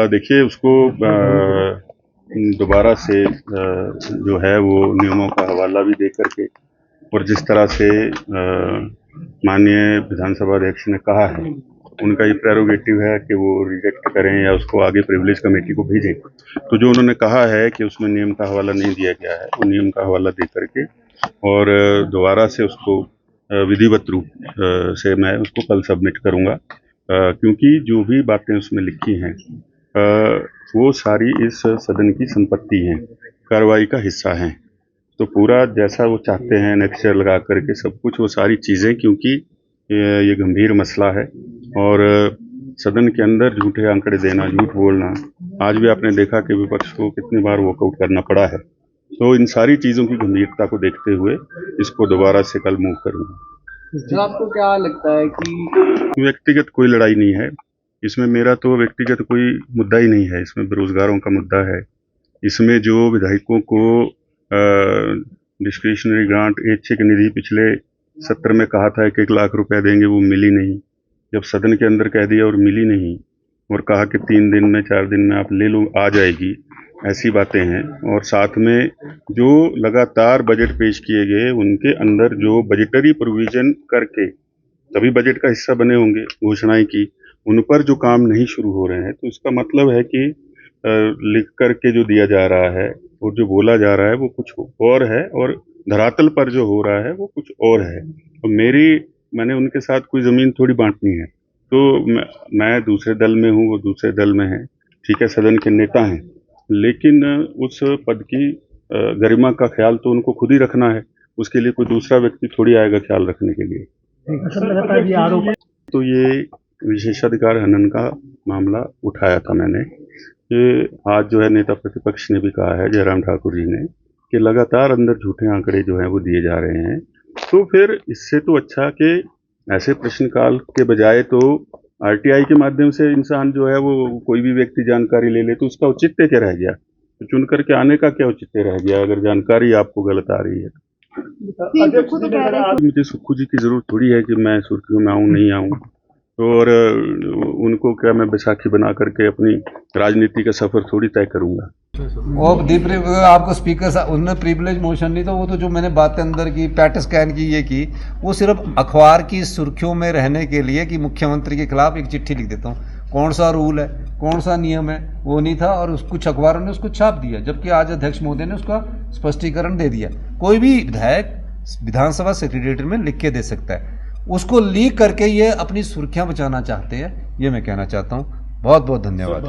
देखिए उसको दोबारा से जो है वो नियमों का हवाला भी दे करके और जिस तरह से माननीय विधानसभा अध्यक्ष ने कहा है, उनका ये प्रेरोगेटिव है कि वो रिजेक्ट करें या उसको आगे प्रिविलेज कमेटी को भेजें। तो जो उन्होंने कहा है कि उसमें नियम का हवाला नहीं दिया गया है, वो नियम का हवाला दे करके और दोबारा से उसको विधिवत रूप से मैं उसको कल सबमिट करूंगा, क्योंकि जो भी बातें उसमें लिखी हैं वो सारी इस सदन की संपत्ति हैं, कार्रवाई का हिस्सा हैं। तो पूरा जैसा वो चाहते हैं नेक्सचर लगा करके सब कुछ वो सारी चीज़ें, क्योंकि ये गंभीर मसला है और सदन के अंदर झूठे आंकड़े देना, झूठ बोलना, आज भी आपने देखा कि विपक्ष को कितनी बार वॉकआउट करना पड़ा है। तो इन सारी चीज़ों की गंभीरता को देखते हुए इसको दोबारा से कल मूव करूँगा। तो आपको क्या लगता है कि व्यक्तिगत कोई लड़ाई नहीं है इसमें, मेरा तो व्यक्तिगत कोई मुद्दा ही नहीं है इसमें, बेरोजगारों का मुद्दा है इसमें। जो विधायकों को डिस्क्रिशनरी ग्रांट ऐच्छिक निधि पिछले सत्र में कहा था 1-1 लाख रुपए देंगे, वो मिली नहीं। जब सदन के अंदर कह दिया और मिली नहीं और कहा कि 3 दिन में 4 दिन में आप ले लो, आ जाएगी, ऐसी बातें हैं। और साथ में जो लगातार बजट पेश किए गए उनके अंदर जो बजटरी प्रोविजन करके तभी बजट का हिस्सा बने होंगे, घोषणाएं की, उन पर जो काम नहीं शुरू हो रहे हैं, तो इसका मतलब है कि लिख करके जो दिया जा रहा है और जो बोला जा रहा है वो कुछ और है और धरातल पर जो हो रहा है वो कुछ और है। तो मैंने उनके साथ कोई ज़मीन थोड़ी बांटनी है। तो मैं दूसरे दल में हूँ, वो दूसरे दल में है, ठीक है, सदन के नेता हैं, लेकिन उस पद की गरिमा का ख्याल तो उनको खुद ही रखना है, उसके लिए कोई दूसरा व्यक्ति थोड़ी आएगा ख्याल रखने के लिए। तो ये विशेषाधिकार हनन का मामला उठाया था मैंने कि आज जो है नेता प्रतिपक्ष ने भी कहा है, जयराम ठाकुर जी ने, कि लगातार अंदर झूठे आंकड़े जो हैं वो दिए जा रहे हैं। तो फिर इससे तो अच्छा कि ऐसे प्रश्नकाल के बजाय तो आरटीआई के माध्यम से इंसान जो है वो कोई भी व्यक्ति जानकारी ले ले, तो उसका औचित्य क्या रह गया? तो चुन करके आने का क्या औचित्य रह गया अगर जानकारी आपको गलत आ रही है? मुझे सुक्खू जी की जरूरत थोड़ी है कि मैं सुर्खियों में आऊँ नहीं आऊँ, और उनको क्या मैं बैसाखी बना करके अपनी राजनीति का सफर थोड़ी तय करूंगा। वो आपको स्पीकर उन्होंने प्रिविलेज मोशन नहीं, तो वो तो जो मैंने बातें अंदर की, पैट स्कैन की, ये की, वो सिर्फ अखबार की सुर्खियों में रहने के लिए कि मुख्यमंत्री के खिलाफ एक चिट्ठी लिख देता हूँ। कौन सा रूल है, कौन सा नियम है, वो नहीं था और कुछ अखबारों ने उसको छाप दिया, जबकि आज अध्यक्ष महोदय ने उसका स्पष्टीकरण दे दिया। कोई भी विधायक विधानसभा सेक्रेटरीट में लिख के दे सकता है, उसको लीक करके ये अपनी सुर्खियां बचाना चाहते हैं, ये मैं कहना चाहता हूं। बहुत बहुत धन्यवाद।